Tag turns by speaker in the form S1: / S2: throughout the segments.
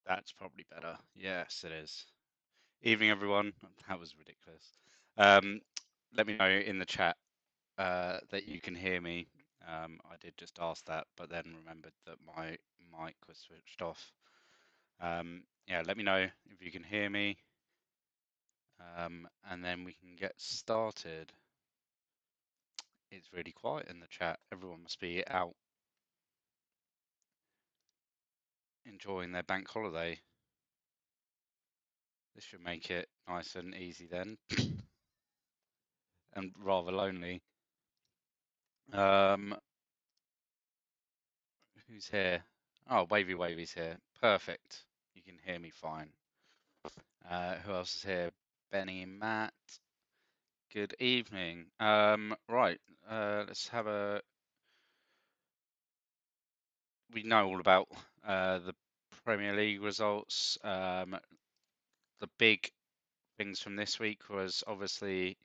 S1: That's probably better. Yes, it is. Evening, everyone. That was ridiculous. Um, Let me know in the chat that you can hear me. I did just ask that, but then remembered that my mic was switched off. Yeah, let me know if you can hear me, and then we can get started. It's really quiet in the chat. Everyone must be out enjoying their bank holiday. This should make it nice and easy then, and rather lonely. Um, who's here? Oh, Wavy's here. Perfect. You can hear me fine. Who else is here? Benny and Matt. Good evening. Right. Let's have a. We know all about the Premier League results. The big things from this week was obviously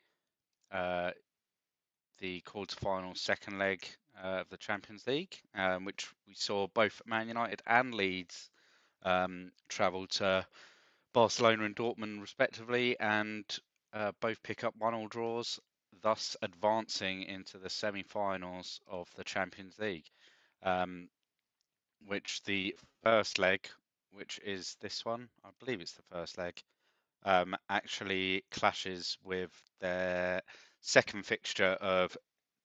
S1: uh, the quarter-final second leg of the Champions League, which we saw both Man United and Leeds travel to Barcelona and Dortmund respectively, and both pick up 1-1 draws, thus advancing into the semi-finals of the Champions League. Which the first leg, which is this one, I believe it's the first leg, actually clashes with their second fixture of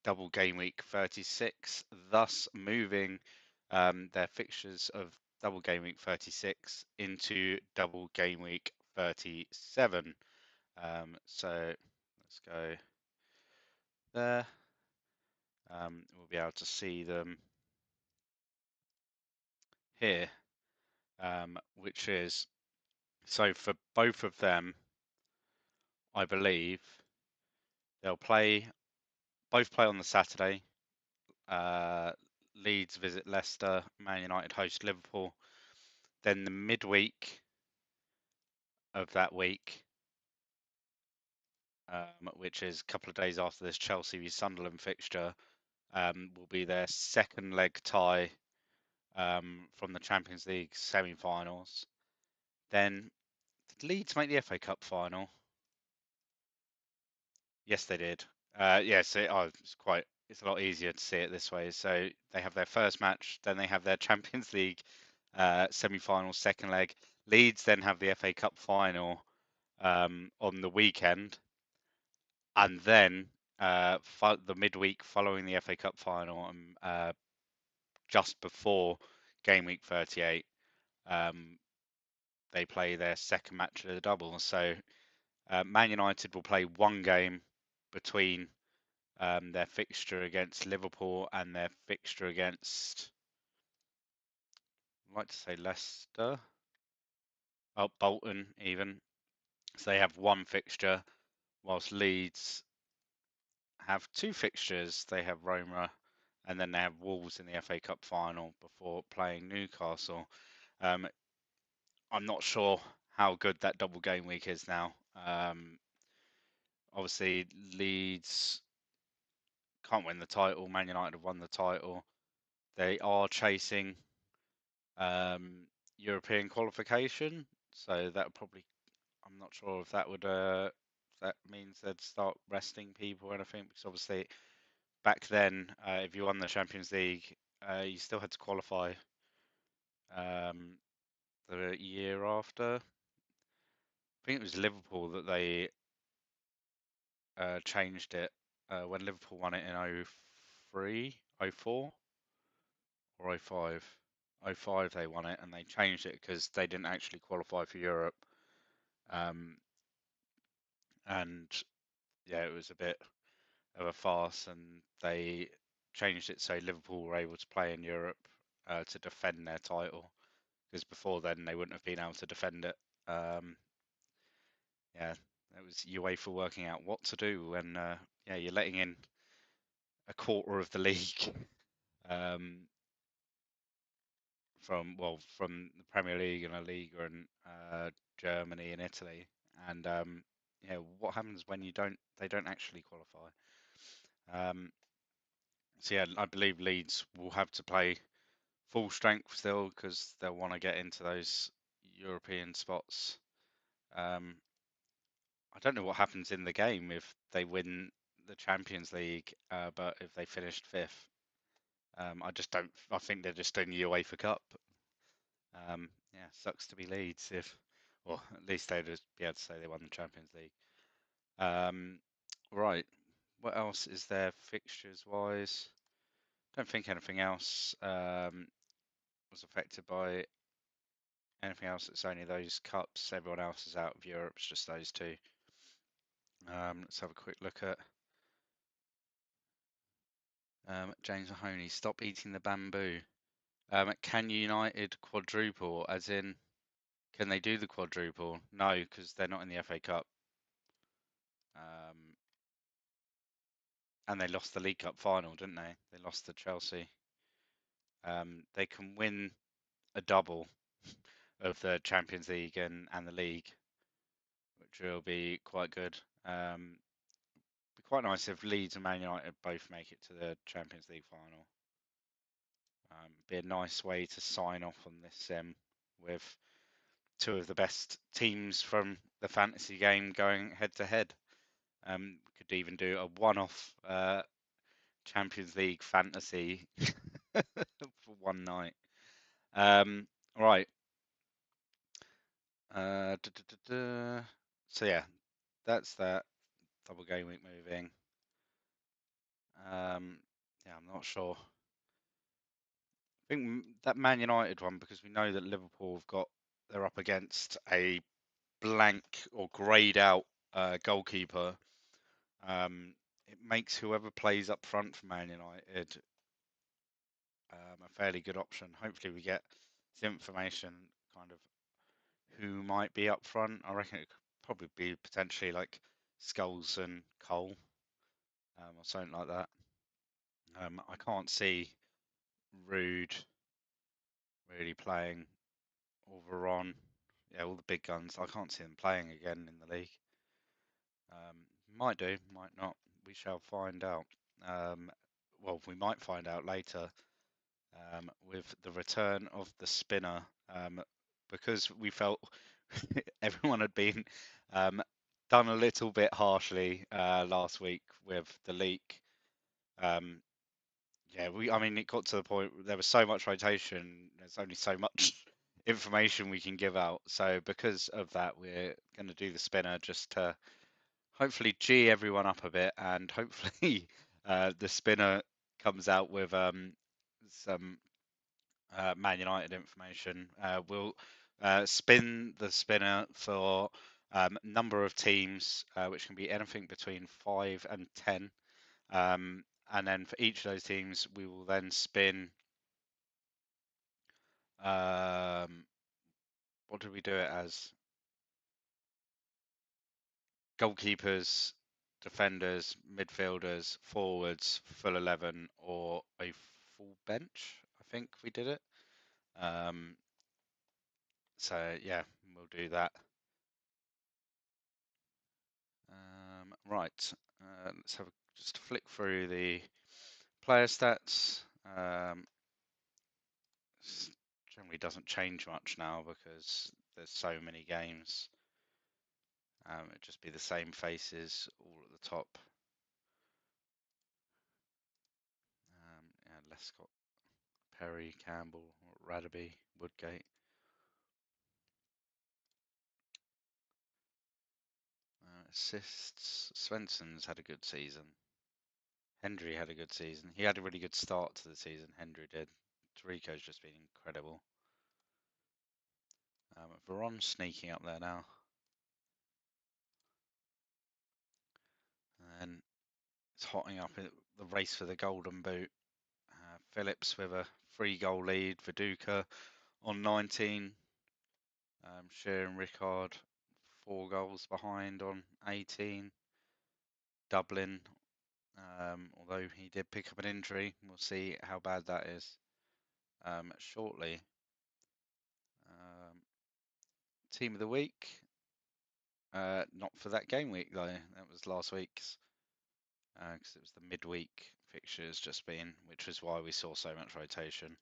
S1: double game week 36, thus moving their fixtures of double game week 36 into double game week 37. So let's go there. We'll be able to see them here, which is so for both of them, I believe they'll both play on the Saturday. Leeds visit Leicester, Man United host Liverpool. Then the midweek of that week, which is a couple of days after this Chelsea v Sunderland fixture, will be their second leg tie from the Champions League semi-finals. Then did Leeds make the FA Cup final? Yes, they did. Yes, it's a lot easier to see it this way. So they have their first match, then they have their Champions League semi-final second leg. Leeds then have the FA Cup final on the weekend, and then the midweek following the FA Cup final, just before game week 38, they play their second match of the double. So Man United will play one game between their fixture against Liverpool and their fixture against, I'd like to say Leicester, Bolton even. So they have one fixture, whilst Leeds have two fixtures. They have Roma, and then they have Wolves in the FA Cup final before playing Newcastle. I'm not sure how good that double game week is now. Obviously, Leeds can't win the title. Man United have won the title. They are chasing European qualification, so that probably, I'm not sure if that would that means they'd start resting people or anything, because obviously back then, if you won the Champions League, you still had to qualify um, the year after. I think it was Liverpool that they changed it when Liverpool won it in 03, 04 or 05. 05 they won it, and they changed it because they didn't actually qualify for Europe. And yeah, it was a bit of a farce, and they changed it so Liverpool were able to play in Europe to defend their title, because before then they wouldn't have been able to defend it. Yeah, it was UEFA working out what to do when yeah, you're letting in a quarter of the league um, from the Premier League and La Liga and Germany and Italy, and yeah, what happens when they don't actually qualify? So yeah, I believe Leeds will have to play full strength still, because they'll want to get into those European spots. I don't know what happens in the game if they win the Champions League, but if they finished fifth, I just don't. I think they're just in the UEFA Cup. Yeah, sucks to be Leeds if, or at least they'd just be able to say they won the Champions League. Right. What else is there fixtures wise? Don't think anything else was affected by anything else. It's only those cups. Everyone else is out of Europe. It's just those two. Let's have a quick look at James Mahoney. Stop eating the bamboo. Can United quadruple? As in, can they do the quadruple? No, because they're not in the FA Cup. And they lost the League Cup final, didn't they? They lost to Chelsea. They can win a double of the Champions League and the league, which will be quite good. Be quite nice if Leeds and Man United both make it to the Champions League final. Be a nice way to sign off on this sim with two of the best teams from the fantasy game going head to head. Could even do a one-off Champions League fantasy for one night. Right. So yeah, that's that. Double game week moving. Yeah, I'm not sure. I think that Man United one, because we know that Liverpool have got, they're up against a blank or greyed out goalkeeper. It makes whoever plays up front for Man United a fairly good option. Hopefully, we get some information, kind of who might be up front. I reckon it could probably be potentially like Scholes and Cole, or something like that. I can't see Ruud really playing, or Veron. Yeah, all the big guns. I can't see them playing again in the league. Might do, might not. We shall find out. Well, we might find out later with the return of the spinner, because we felt everyone had been done a little bit harshly last week with the leak. Yeah, I mean, it got to the point where there was so much rotation, there's only so much information we can give out. So because of that, we're going to do the spinner just to hopefully G everyone up a bit, and hopefully the spinner comes out with some Man United information. We'll spin the spinner for number of teams, which can be anything between 5 and 10. And then for each of those teams, we will then spin. What did we do it as? Goalkeepers, defenders, midfielders, forwards, full 11, or a full bench. I think we did it. So yeah, we'll do that. Right, let's have just flick through the player stats. Generally doesn't change much now because there's so many games. It'd just be the same faces all at the top. Yeah, Lescott, Perry, Campbell, Radaby, Woodgate. Assists. Svensson's had a good season. Hendry had a good season. He had a really good start to the season. Hendry did. Tarico's just been incredible. Veron's sneaking up there now. And then it's hotting up the race for the golden boot. Phillips with a 3-goal lead. Viduka on 19. Shearer and Rickard 4 goals behind on 18. Dublin, although he did pick up an injury, we'll see how bad that is shortly. Team of the week, not for that game week though. That was last week's, because it was the midweek fixtures just been, which is why we saw so much rotation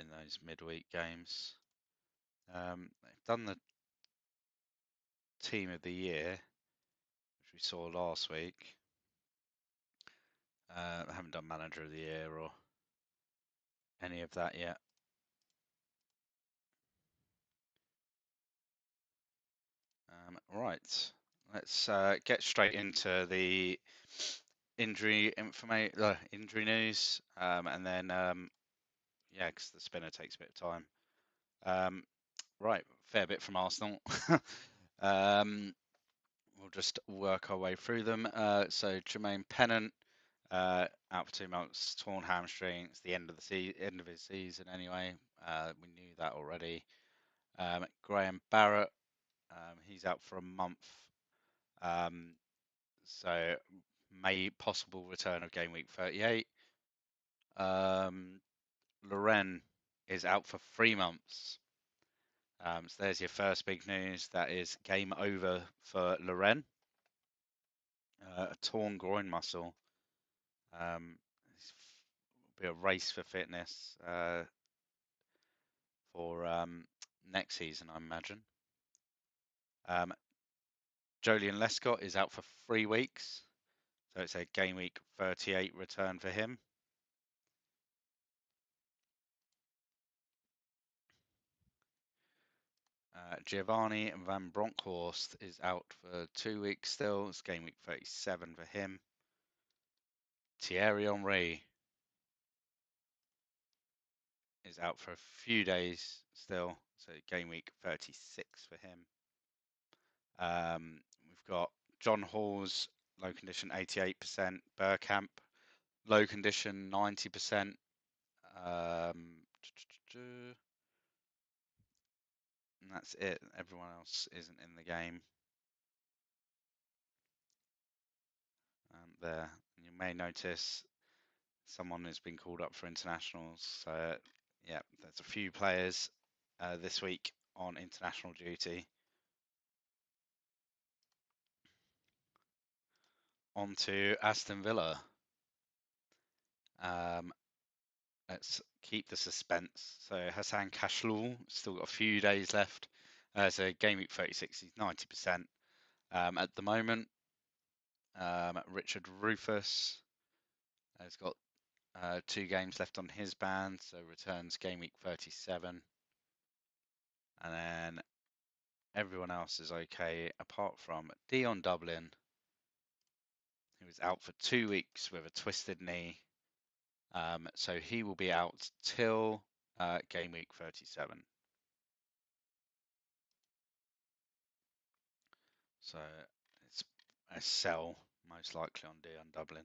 S1: in those midweek games. They've done the team of the year, which we saw last week. I haven't done manager of the year or any of that yet. Right, let's get straight into the injury injury news, and then yeah, because the spinner takes a bit of time. Right, fair bit from Arsenal. We'll just work our way through them. So Jermaine Pennant out for 2 months, torn hamstring. It's the end of the end of his season anyway. We knew that already. Graham Barrett, he's out for a month. So possible return of game week 38. Loren is out for 3 months. So there's your first big news. That is game over for Loren. A torn groin muscle. Be a race for fitness for next season, I imagine. Joleon Lescott is out for 3 weeks, so it's a game week 38 return for him. Giovanni van Bronckhorst is out for 2 weeks still. It's game week 37 for him. Thierry Henry is out for a few days still, so game week 36 for him. We've got John Hall's low condition 88%, Burkamp low condition 90%. And that's it. Everyone else isn't in the game. There, you may notice someone has been called up for internationals. So yeah, there's a few players this week on international duty. On to Aston Villa. Let's keep the suspense. So Hassan Kashlul still got a few days left. So game week 36, he's 90% at the moment. Richard Rufus has got 2 games left on his ban, so returns game week 37. And then everyone else is okay, apart from Dion Dublin, who was out for 2 weeks with a twisted knee. So he will be out till game week 37. So it's a sell, most likely, on Dion Dublin.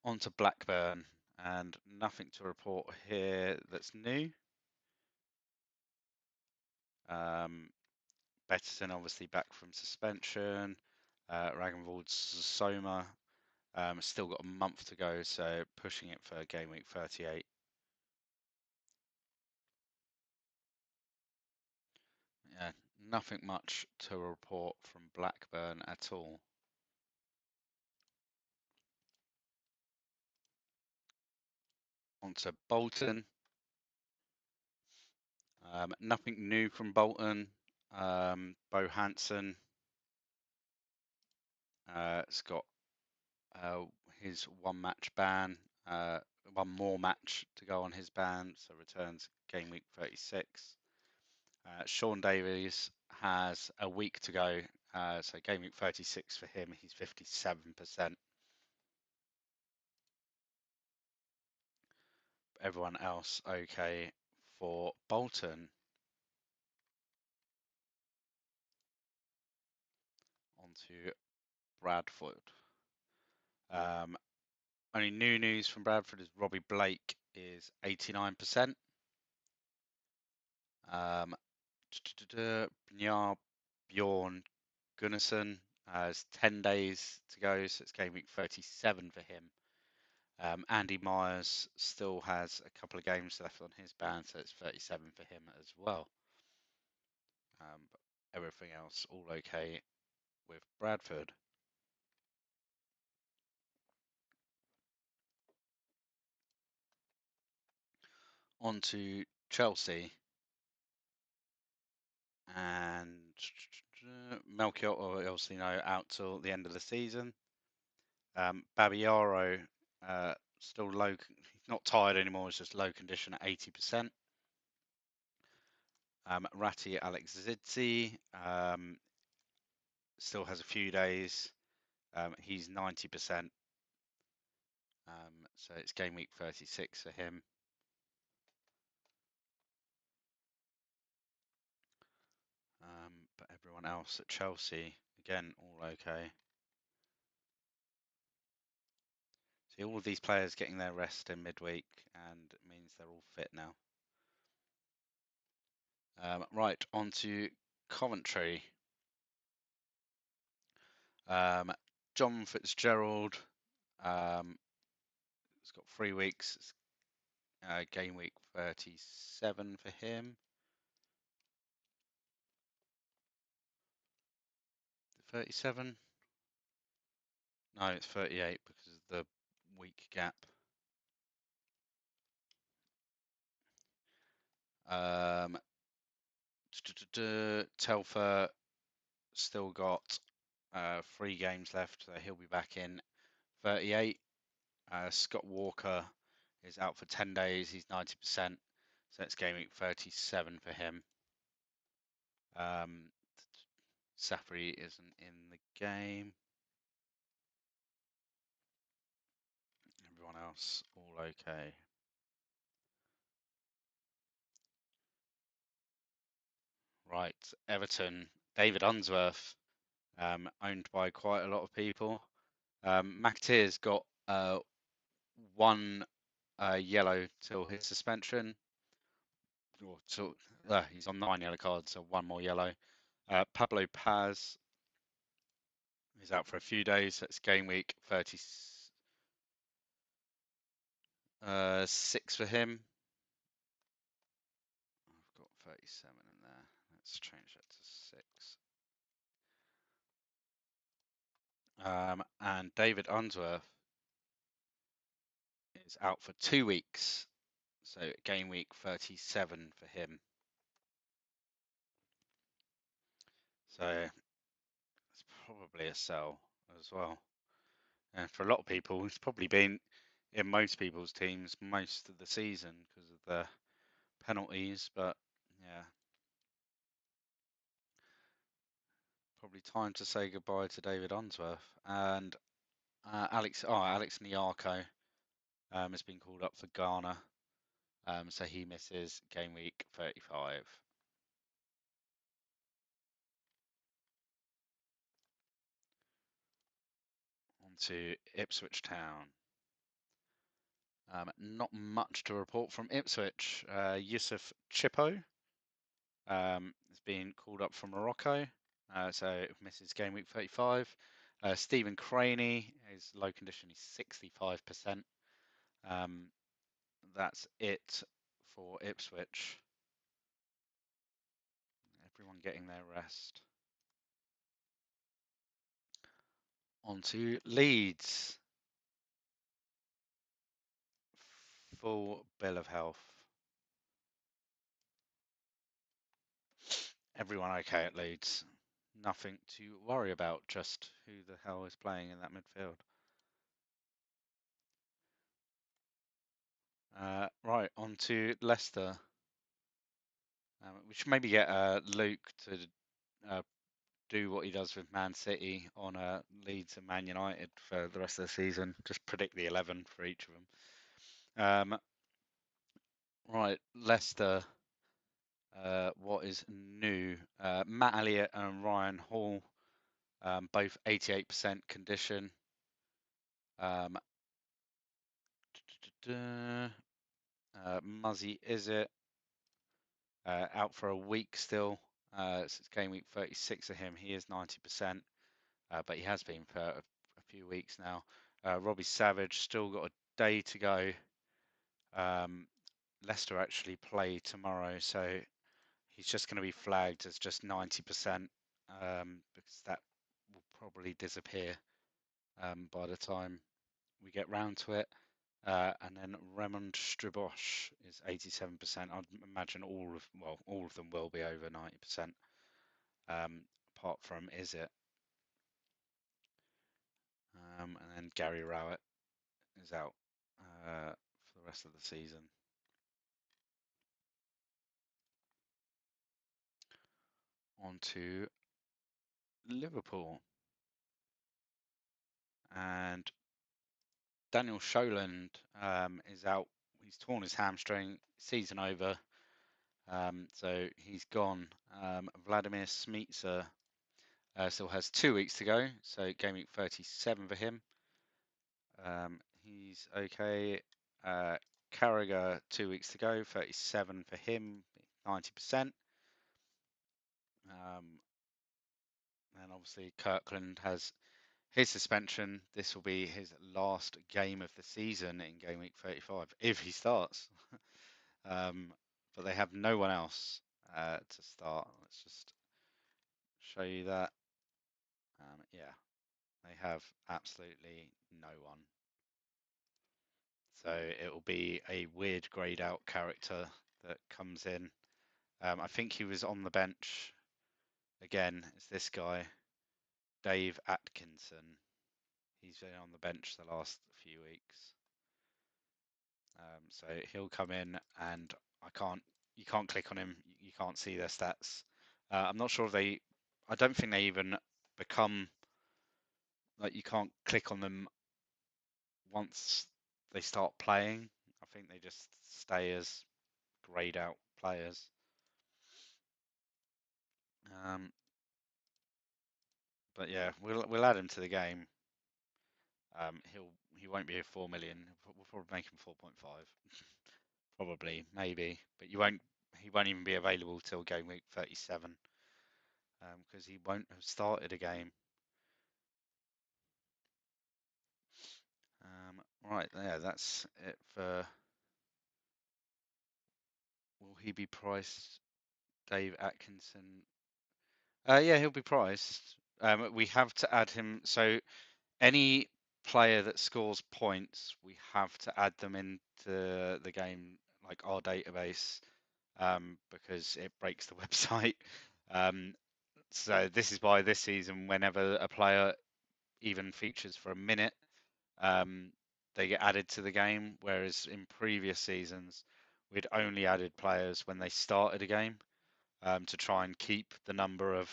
S1: On to Blackburn, and nothing to report here that's new. Betterton obviously back from suspension. Ragnvald Soma still got a month to go, so pushing it for game week 38. Yeah, nothing much to report from Blackburn at all. On to Bolton. Nothing new from Bolton. Bo Hansen has got his 1 match ban, 1 more match to go on his ban, so returns game week 36. Sean Davies has a week to go, so game week 36 for him, he's 57%. Everyone else okay for Bolton. On to Bradford. Only new news from Bradford is Robbie Blake is 89%. Bjorn Gunnarsson has 10 days to go, so it's game week 37 for him. Andy Myers still has a couple of games left on his ban, so it's 37 for him as well. But everything else all okay with Bradford. On to Chelsea and Melchior, obviously no, out till the end of the season. Babiaro, still low, he's not tired anymore, it's just low condition at 80%. Rati Alexidze, still has a few days. He's 90%. So it's game week 36 for him. But everyone else at Chelsea, again, all okay. See all of these players getting their rest in midweek, and it means they're all fit now. Right, on to Coventry. John Fitzgerald, it's got 3 weeks. Game week 37 for him. 37? No, it's 38 because of the week gap. Telfer still got 3 games left, so he'll be back in 38. Scott Walker is out for 10 days. He's 90%, so it's game week 37 for him. Safri isn't in the game. Everyone else all okay. Right, Everton, David Unsworth, owned by quite a lot of people. McAteer's got 1 yellow till his suspension. He's on 9 yellow cards, so 1 more yellow. Pablo Paz is out for a few days. That's game week 36 for him. I've got 37 in there. Let's change that to 6. And David Unsworth is out for 2 weeks. So game week 37 for him. So it's probably a sell as well. And for a lot of people, he's probably been in most people's teams most of the season because of the penalties. But yeah, probably time to say goodbye to David Unsworth. And Alex Nyarko has been called up for Ghana. So he misses game week 35. On to Ipswich Town. Not much to report from Ipswich. Yusuf Chippo has been called up from Morocco, so misses game week 35. Stephen Craney is low condition, he's 65%. That's it for Ipswich. Everyone getting their rest. On to Leeds. Full bill of health. Everyone okay at Leeds. Nothing to worry about, just who the hell is playing in that midfield. Right, on to Leicester. We should maybe get Luke to do what he does with Man City on Leeds and Man United for the rest of the season. Just predict the 11 for each of them. Right, Leicester. What is new? Matt Elliott and Ryan Hall, both 88% condition. Muzzy Izzet out for a week still. It's game week 36 of him. He is 90%, but he has been for a few weeks now. Robbie Savage still got a day to go. Leicester actually play tomorrow, so he's just going to be flagged as just 90% because that will probably disappear by the time we get round to it. And then Raymond Stribosh is 87%. I'd imagine all of them will be over 90%. Apart from Is It. And then Gary Rowett is out for the rest of the season. On to Liverpool. And Daniel Sholand is out. He's torn his hamstring. Season over. So he's gone. Vladimir Smica still has 2 weeks to go. So Gameweek 37 for him. He's okay. Carragher 2 weeks to go. 37 for him. 90%. And obviously Kirkland has his suspension. This will be his last game of the season in Game Week 35 if he starts. But they have no one else to start. Let's just show you that. Yeah, they have absolutely no one. So it will be a weird grayed out character that comes in. I think he was on the bench again. It's this guy, Dave Atkinson. He's been on the bench the last few weeks. So he'll come in, and you can't click on him. You can't see their stats. I'm not sure if I don't think they even become like you can't click on them once they start playing. I think they just stay as grayed out players. But yeah, we'll add him to the game. He won't be a 4 million. We'll probably make him 4.5. Probably, maybe, but he won't even be available till game week 37 because he won't have started a game. Right, yeah, that's it for. Will he be priced, Dave Atkinson? Yeah, he'll be priced. We have to add him. So any player that scores points, we have to add them into the game, like our database, because it breaks the website. So this is why this season, whenever a player even features for a minute, they get added to the game. Whereas in previous seasons, we'd only added players when they started a game to try and keep the number of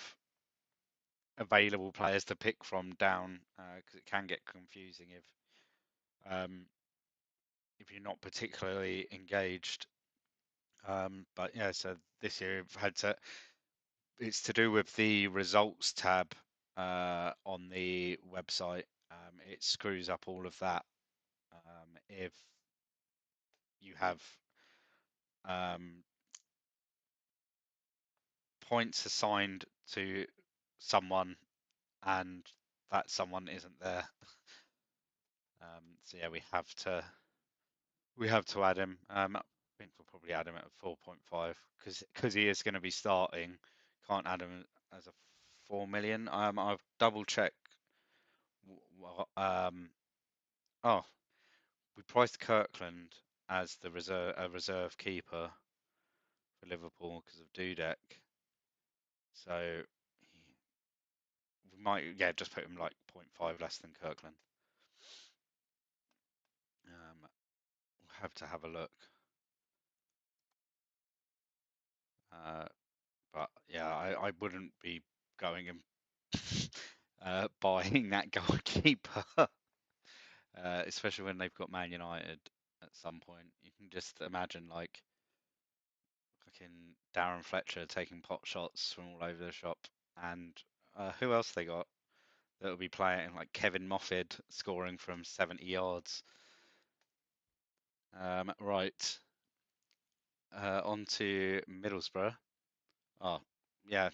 S1: available players to pick from down, because it can get confusing if you're not particularly engaged. But yeah, so this year I've had to. It's to do with the results tab on the website. It screws up all of that if you have points assigned to someone and that someone isn't there. So yeah, we have to add him. I think we'll probably add him at 4.5 because he is going to be starting. Can't add him as a 4 million. I've double checked. Oh, we priced Kirkland as the reserve keeper for Liverpool because of Dudek. So we might, yeah, just put him like 0.5 less than Kirkland. We'll have to have a look. But yeah, I wouldn't be going and buying that goalkeeper, especially when they've got Man United at some point. You can just imagine like fucking Darren Fletcher taking pot shots from all over the shop, and who else they got that will be playing, like Kevin Moffat scoring from 70 yards. Right, on to Middlesbrough. Oh, yeah.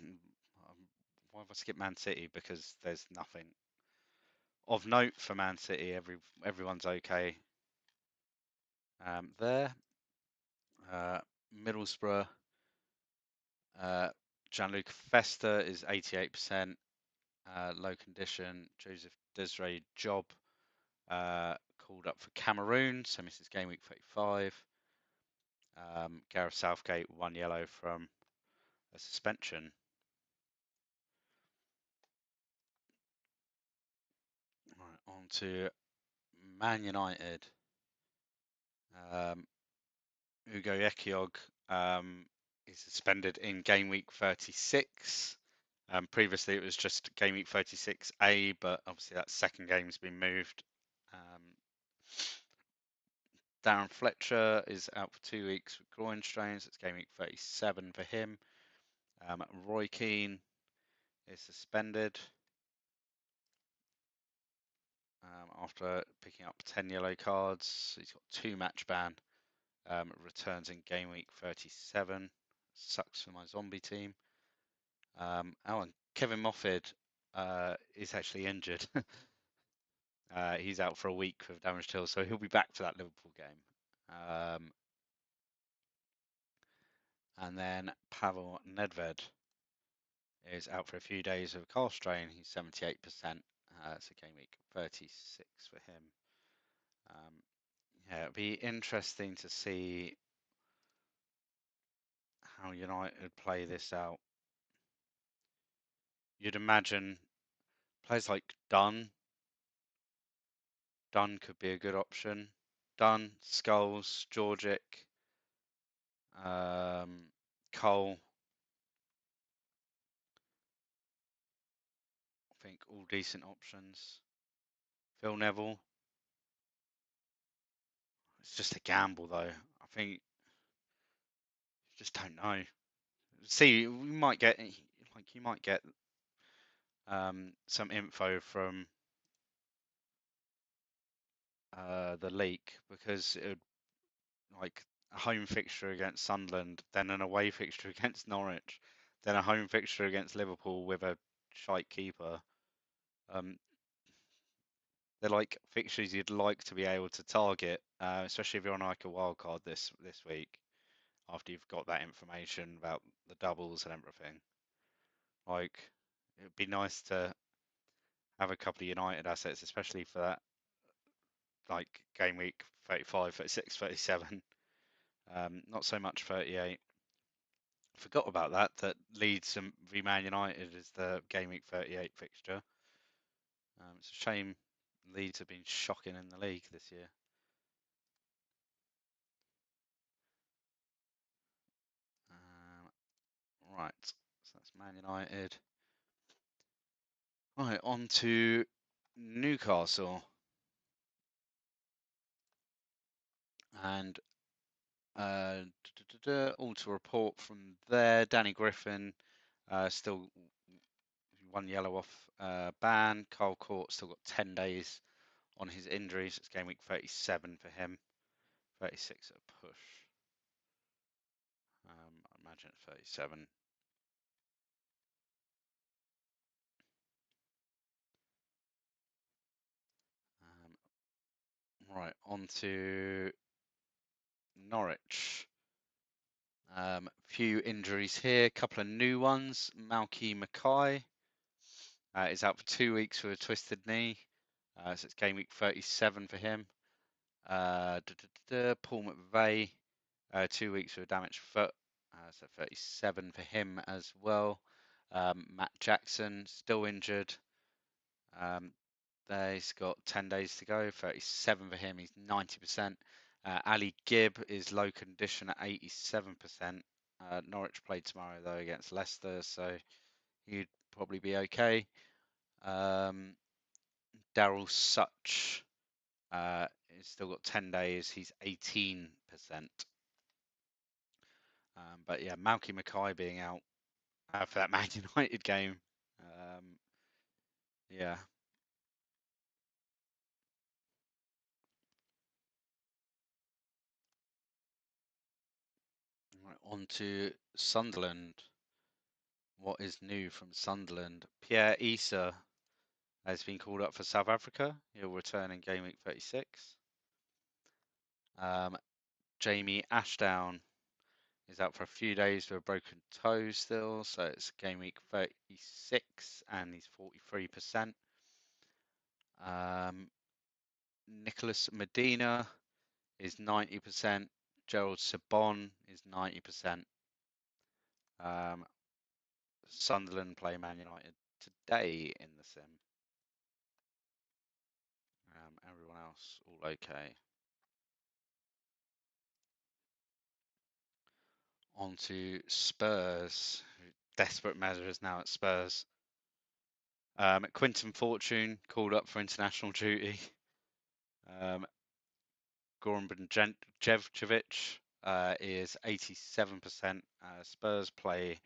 S1: Why have I skipped Man City? Because there's nothing of note for Man City. Everyone's okay there. Middlesbrough. Gianluca Festa is 88%. Low condition. Joseph Desiree Job. called up for Cameroon, so misses game week 35. Gareth Southgate, 1 yellow from a suspension. Right, on to Man United. Ugo Ekiog is suspended in game week 36. Previously, it was just game week 36A, but obviously that second game's been moved. Darren Fletcher is out for 2 weeks with groin strains. It's game week 37 for him. Roy Keane is suspended after picking up 10 yellow cards. He's got 2 match ban. Returns in game week 37. Sucks for my zombie team. And Kevin Moffat is actually injured. He's out for a week with damage till, so he'll be back for that Liverpool game. And then Pavel Nedved is out for a few days with a calf strain. He's 78%. So game week 36 for him. Yeah, it'll be interesting to see how United play this out. You'd imagine players like Dunn could be a good option. Dunn, Scholes, Georgic, Cole. I think all decent options. Phil Neville. It's just a gamble, though. I think you just don't know. See, we might get you might get some info from the leak, because it would, like, a home fixture against Sunderland, then an away fixture against Norwich, then a home fixture against Liverpool with a shite keeper. They're like fixtures you'd like to be able to target, especially if you're on like a wild card this week, after you've got that information about the doubles and everything. Like, it'd be nice to have a couple of United assets, especially for that, like, game week 35, 36, 37. Not so much 38. Forgot about that Leeds and v Man United is the game week 38 fixture. It's a shame Leeds have been shocking in the league this year. Right, so that's Man United. Right, on to Newcastle. And all to report from there. Danny Griffin still 1 yellow off ban. Carl Court still got 10 days on his injuries. It's game week 37 for him. 36 at a push. I imagine 37. Right, on to Norwich. Few injuries here, couple of new ones. Malky Mackay is out for 2 weeks with a twisted knee. So it's game week 37 for him. Paul McVeigh, 2 weeks with a damaged foot. So 37 for him as well. Matt Jackson, still injured. He's got 10 days to go. 37 for him. He's 90%. Ali Gibb is low condition at 87%. Norwich played tomorrow, though, against Leicester, so he'd probably be okay. Daryl Such he's still got 10 days. He's 18%. But yeah, Malky Mackay being out for that Man United game. Yeah. Right, on to Sunderland. What is new from Sunderland? Pierre Issa has been called up for South Africa. He'll return in game week 36. Jamie Ashdown is out for a few days with a broken toe still, so it's game week 36 and he's 43%. Nicholas Medina is 90%. Gerald Sabon is 90%. Sunderland play Man United today in the sim. Everyone else all okay. On to Spurs. Desperate measures now at Spurs. Quinton Fortune called up for international duty. Goran Jevcevic is 87%. Spurs play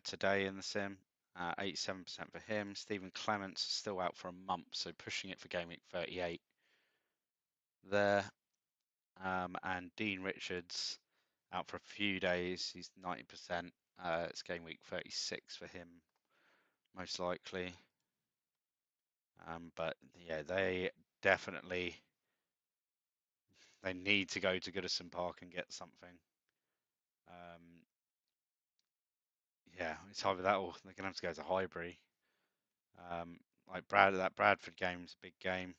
S1: today in the sim. 87% for him. Stephen Clements is still out for a month, so pushing it for Gameweek 38 there. And Dean Richards out for a few days. He's 90%. It's Gameweek 36 for him, most likely. But yeah, they definitely need to go to Goodison Park and get something. Yeah, it's either that or they're gonna have to go to Highbury. Like that Bradford game's a big game.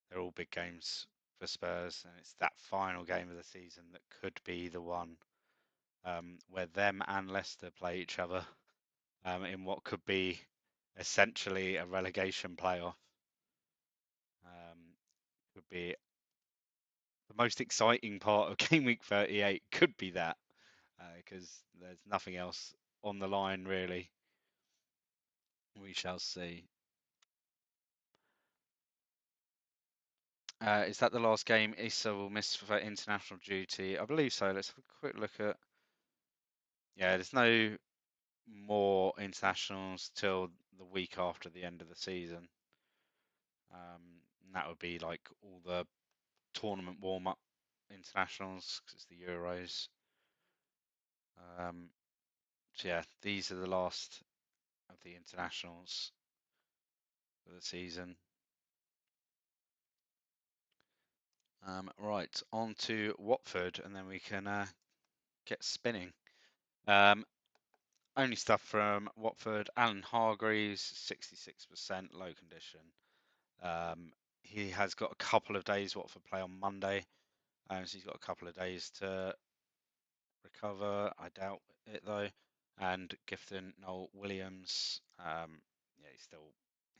S1: They're all big games for Spurs, and it's that final game of the season that could be the one where them and Leicester play each other in what could be essentially a relegation playoff. Could be the most exciting part of Game Week 38. Could be that because there's nothing else on the line really. We shall see. Is that the last game Issa will miss for international duty? I believe so. Let's have a quick look at. Yeah, there's no more internationals till the week after the end of the season. And that would be like all the tournament warm-up internationals because it's the Euros. So yeah, these are the last of the internationals for the season. Right, on to Watford, and then we can get spinning. Only stuff from Watford. Alan Hargreaves, 66% low condition. He has got a couple of days. Watford play on Monday, so he's got a couple of days to recover. I doubt it though. And Gifton Noel Williams, yeah,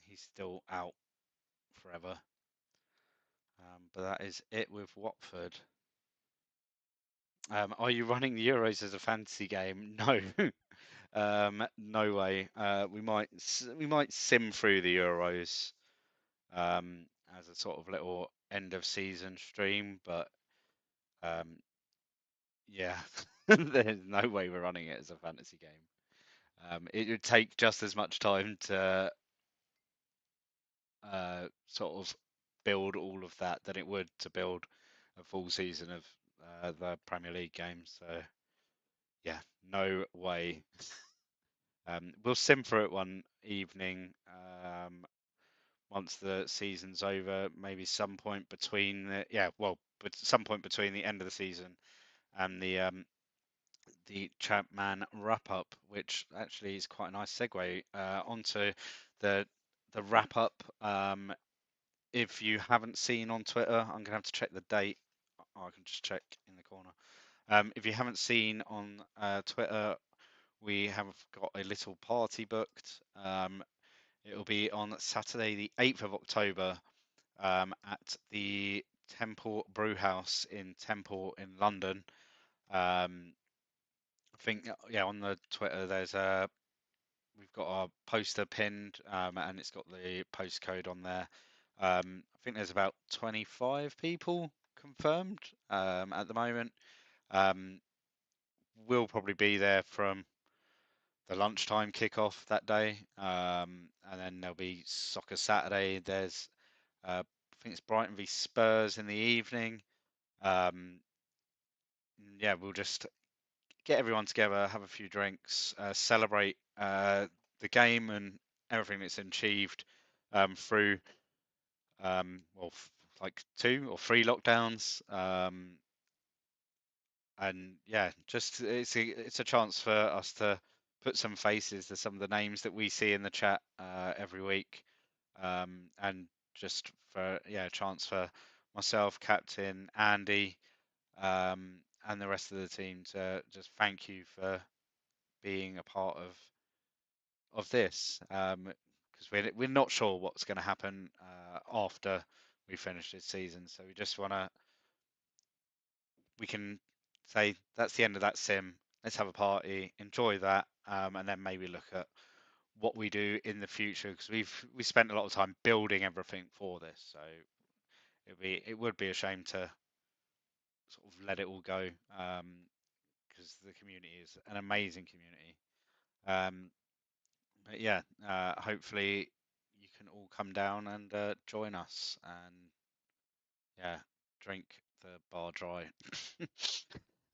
S1: he's still out forever. But that is it with Watford. Are you running the Euros as a fantasy game? No. No way. We might sim through the Euros as a sort of little end of season stream, but yeah, there's no way we're running it as a fantasy game. It would take just as much time to sort of build all of that than it would to build a full season of the Premier League games. So yeah, no way. We'll sim through it one evening once the season's over, maybe some point between but some point between the end of the season and the ChampMan wrap up, which actually is quite a nice segue onto the wrap up. If you haven't seen on Twitter, I'm gonna have to check the date. Oh, I can just check in the corner. If you haven't seen on Twitter, we have got a little party booked. It'll be on Saturday, the 8th of October, at the Temple Brewhouse in Temple in London. I think, yeah, on the Twitter, we've got our poster pinned, and it's got the postcode on there. I think there's about 25 people confirmed at the moment. We'll probably be there from the lunchtime kickoff that day, and then there'll be Soccer Saturday. There's I think it's Brighton v Spurs in the evening. Yeah, we'll just get everyone together, have a few drinks, celebrate the game and everything that's achieved through like 2 or 3 lockdowns. And yeah, just it's a chance for us to put some faces to some of the names that we see in the chat every week, and just for a chance for myself, captain Andy, and the rest of the team to just thank you for being a part of this, because we're not sure what's going to happen after we finish this season. So we can say that's the end of that sim. Let's have a party, enjoy that, and then maybe look at what we do in the future, because we spent a lot of time building everything for this. So it would be a shame to sort of let it all go, because the community is an amazing community. But yeah, hopefully you can all come down and join us and yeah, drink the bar dry.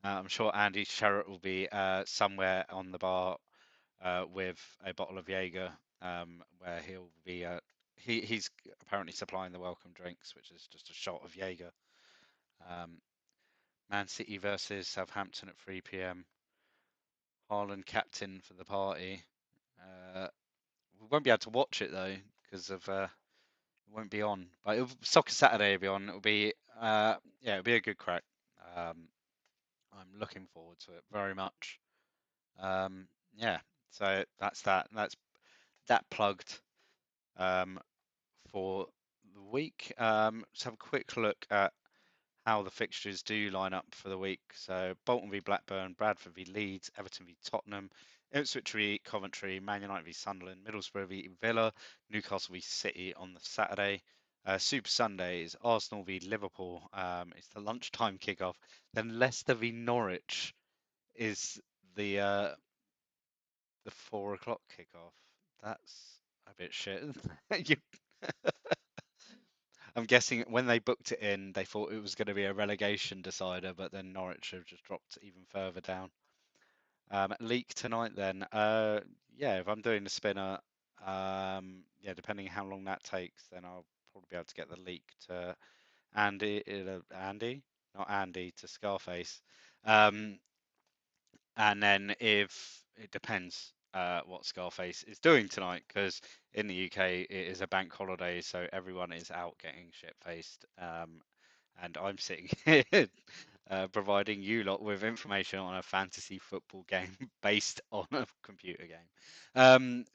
S1: I'm sure Andy Sherritt will be somewhere on the bar with a bottle of Jaeger, where he'll be. He's apparently supplying the welcome drinks, which is just a shot of Jaeger. Man City versus Southampton at 3 p.m. Haaland captain for the party. We won't be able to watch it though because of it won't be on. But Soccer Saturday will be on. It'll be it'll be a good crack. I'm looking forward to it very much. Yeah, so that's that. That's that plugged for the week. Let's have a quick look at how the fixtures do line up for the week. So Bolton v Blackburn, Bradford v Leeds, Everton v Tottenham, Ipswich v Coventry, Man United v Sunderland, Middlesbrough v Villa, Newcastle v City on the Saturday. Super Sunday is Arsenal v Liverpool. It's the lunchtime kickoff. Then Leicester v Norwich is the 4 o'clock kickoff. That's a bit shit. I'm guessing when they booked it in, they thought it was going to be a relegation decider, but then Norwich have just dropped even further down. Leak tonight then. If I'm doing the spinner, depending how long that takes, then I'll probably be able to get the leak to Andy, not Andy, to Scarface. And then if it depends what Scarface is doing tonight, because in the UK it is a bank holiday, so everyone is out getting shit-faced, and I'm sitting here providing you lot with information on a fantasy football game based on a computer game.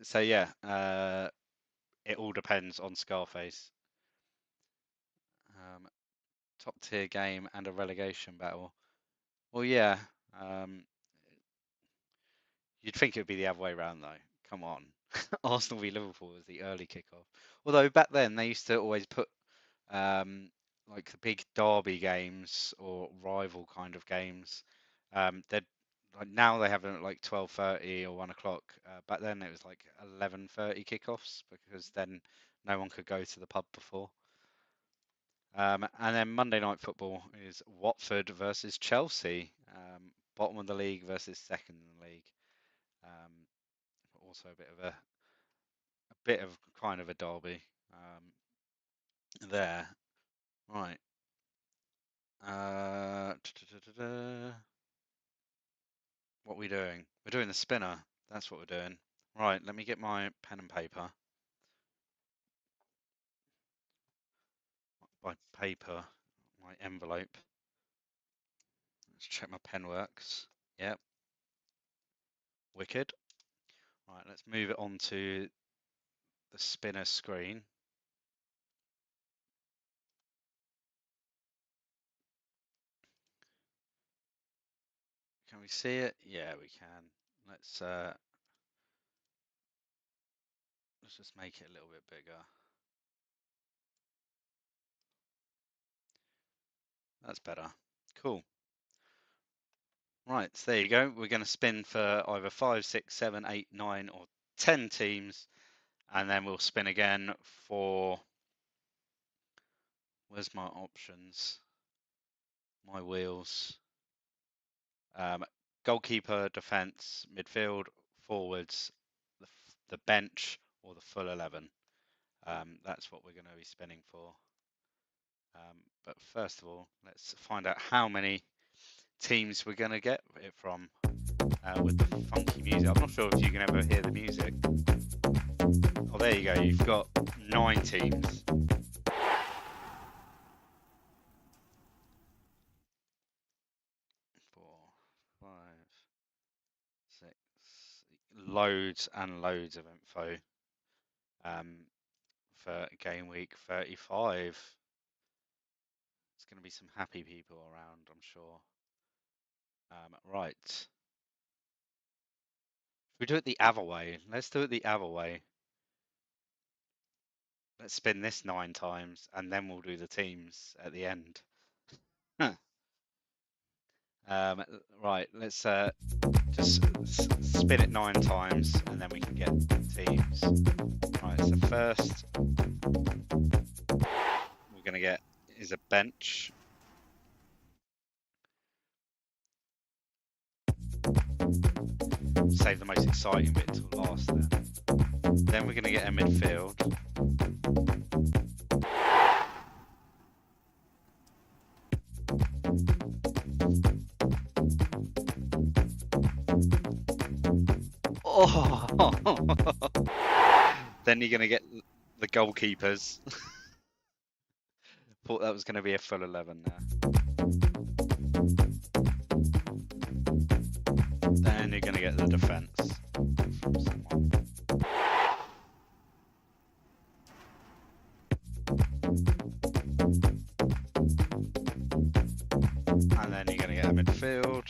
S1: It all depends on Scarface. Top tier game and a relegation battle. Well, yeah. You'd think it would be the other way around, though. Come on. Arsenal v Liverpool was the early kickoff. Although back then they used to always put like the big derby games or rival kind of games. They'd like now they have them at like 12:30 or 1 o'clock. Back then it was like 11:30 kickoffs because then no one could go to the pub before. And then Monday night football is Watford versus Chelsea, bottom of the league versus second in the league. Also a bit of kind of a derby there. Right. What are we doing? We're doing the spinner. That's what we're doing. Right, let me get my pen and paper. By paper, my envelope. Let's check my pen works. Yep. Wicked. Right, let's move it on to the spinner screen. Can we see it? Yeah, we can. Let's just make it a little bit bigger. That's better. Cool. Right, so there you go. We're going to spin for either 5, 6, 7, 8, 9, or 10 teams, and then we'll spin again for. Where's my options? My wheels. Goalkeeper, defence, midfield, forwards, the bench, or the full 11. That's what we're going to be spinning for. But first of all, let's find out how many teams we're going to get it from with the funky music. I'm not sure if you can ever hear the music. Oh, there you go. You've got 9 teams. loads and loads of info for game week 35. There's going to be some happy people around, I'm sure. Right. If we do it the other way, let's do it the other way. Let's spin this 9 times, and then we'll do the teams at the end. Right, let's just spin it 9 times, and then we can get teams. Right, so first we're going to get is a bench. Save the most exciting bit till last then. Then we're going to get a midfield. Oh! Then you're going to get the goalkeepers. Thought that was going to be a full 11 there. Then you're going to get the defence from someone. And then you're going to get a midfield.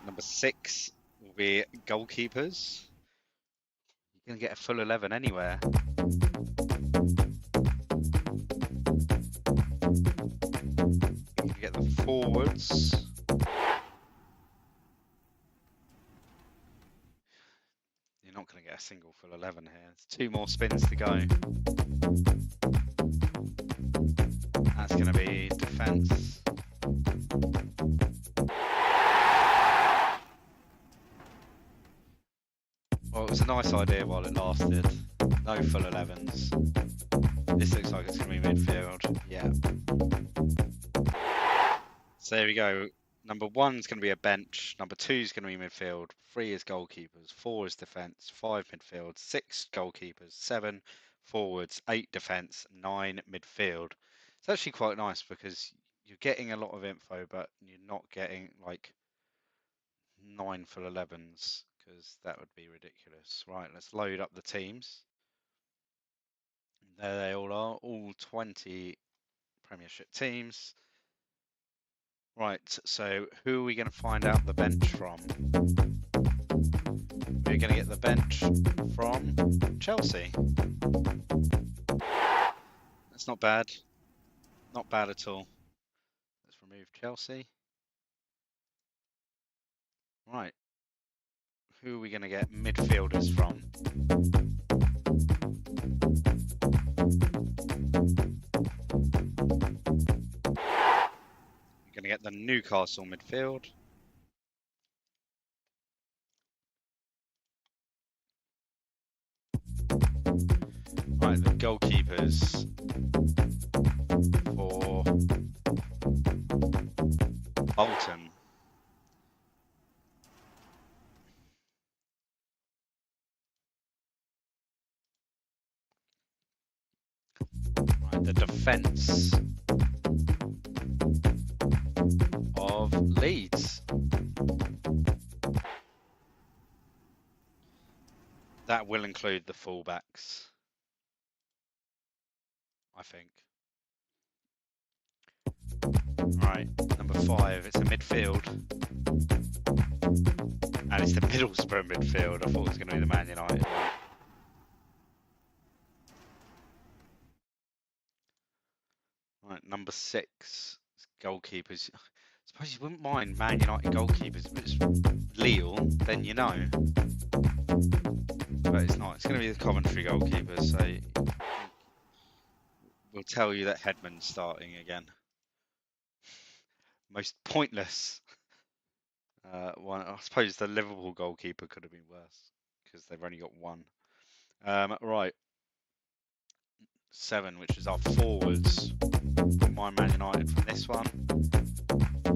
S1: Number 6 will be goalkeepers. You're going to get a full 11 anywhere. You can get the forwards. You're not going to get a single full 11 here. There's 2 more spins to go. That's going to be defence. Well, it was a nice idea while it lasted. No full 11s. This looks like it's going to be midfield. Yeah. So there we go. Number 1 is going to be a bench. Number 2 is going to be midfield. 3 is goalkeepers. 4 is defence. 5 midfield. 6 goalkeepers. 7 forwards. 8 defence. 9 midfield. It's actually quite nice because you're getting a lot of info, but you're not getting like 9 full 11s because that would be ridiculous. Right, let's load up the teams. There they all are, all 20 Premiership teams. Right, so who are we going to find out the bench from? We're going to get the bench from Chelsea. That's not bad. Not bad at all. Let's remove Chelsea. Right. Who are we going to get midfielders from? We're going to get the Newcastle midfield. Right, the goalkeepers for Bolton. Right, the defence of Leeds. That will include the fullbacks, I think. Right, number 5, it's a midfield. And it's the Middlesbrough midfield. I thought it was going to be the Man United one. Right, number 6, goalkeepers. I suppose you wouldn't mind Man United goalkeepers. If it's Lille, then you know. But it's not. It's going to be the Coventry goalkeepers, so we'll tell you that Headman's starting again. Most pointless one. I suppose the Liverpool goalkeeper could have been worse because they've only got 1. Right. 7, which is our forwards. My Man United from this one.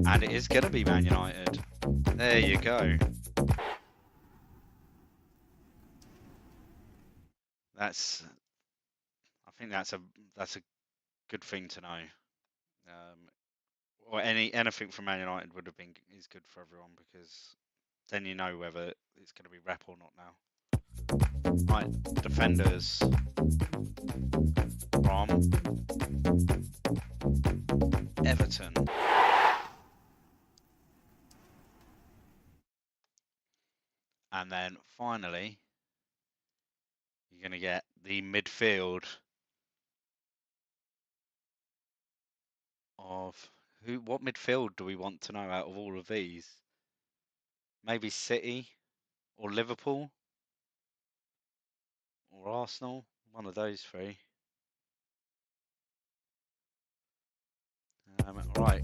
S1: And it is going to be Man United. There you go. that's I think that's a good thing to know. Or anything from Man United would have been is good for everyone because then you know whether it's going to be rep or not now. Right, defenders from Everton. And then finally, you're going to get the midfield of who? What midfield do we want to know out of all of these? Maybe City or Liverpool or Arsenal. One of those three. Right,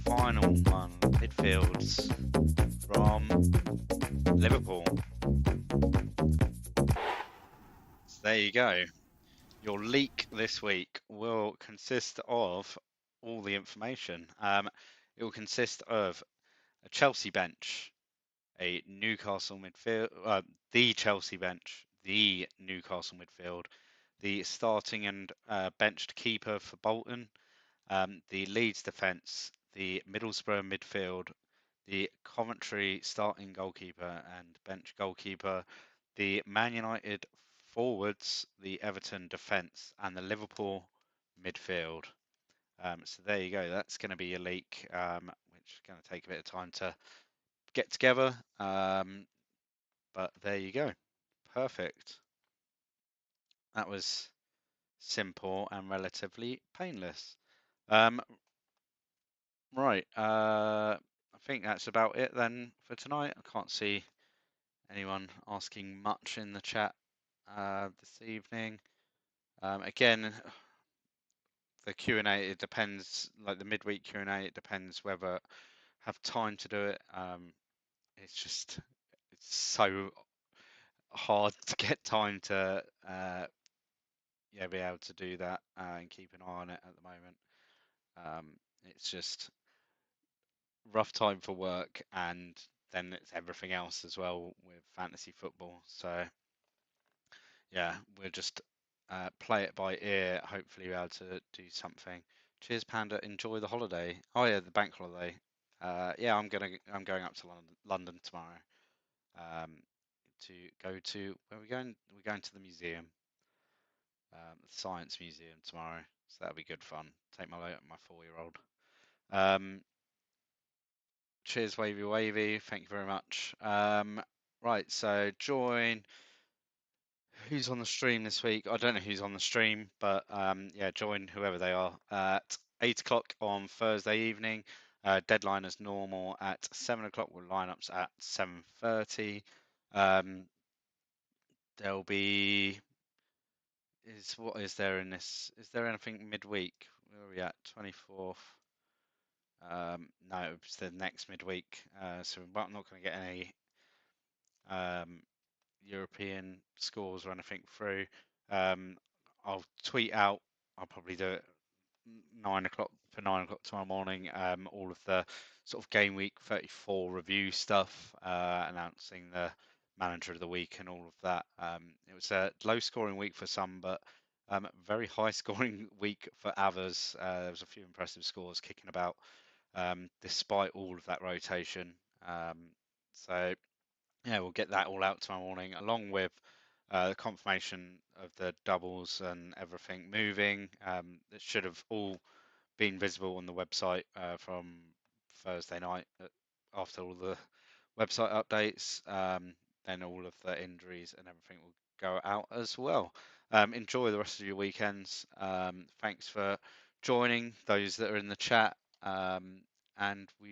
S1: final one. Midfields from Liverpool. So there you go. Your leak this week will consist of all the information. It will consist of a Chelsea bench, a Newcastle midfield, the Chelsea bench, the Newcastle midfield, the starting and benched keeper for Bolton, the Leeds defence, the Middlesbrough midfield, the Coventry starting goalkeeper and bench goalkeeper, the Man United forwards, the Everton defence, and the Liverpool midfield. So there you go. That's going to be a leak, which is going to take a bit of time to get together. But there you go. Perfect. That was simple and relatively painless. Right. I think that's about it then for tonight. I can't see anyone asking much in the chat this evening. Again, the Q&A, it depends, like the midweek Q&A, it depends whether I have time to do it. It's so hard to get time to be able to do that and keep an eye on it at the moment. It's just rough time for work, and then it's everything else as well with fantasy football. So yeah, we'll just play it by ear. Hopefully, be able to do something. Cheers, Panda. Enjoy the holiday. Oh yeah, the bank holiday. Yeah, I'm going up to London tomorrow. To go to where are we going? We're going to the museum, the Science Museum tomorrow. So that'll be good fun. Take my 4-year-old. Cheers, Wavy Wavy. Thank you very much. Right, so join. Who's on the stream this week? I don't know who's on the stream, but yeah, join whoever they are at 8 o'clock on Thursday evening. Deadline as normal at 7 o'clock with lineups at 7:30. There'll be what is there in this? Is there anything midweek? Where are we at? 24th. No, it's the next midweek. So I'm not going to get any European scores or anything through. I'll tweet out. I'll probably do it 9 o'clock tomorrow morning. All of the sort of Gameweek 34 review stuff, announcing the manager of the week and all of that. It was a low scoring week for some, but very high scoring week for others. There was a few impressive scores kicking about, despite all of that rotation. So yeah, we'll get that all out tomorrow morning, along with the confirmation of the doubles and everything moving. It should have all been visible on the website from Thursday night after all the website updates. Then all of the injuries and everything will go out as well. Enjoy the rest of your weekends. Thanks for joining those that are in the chat, and we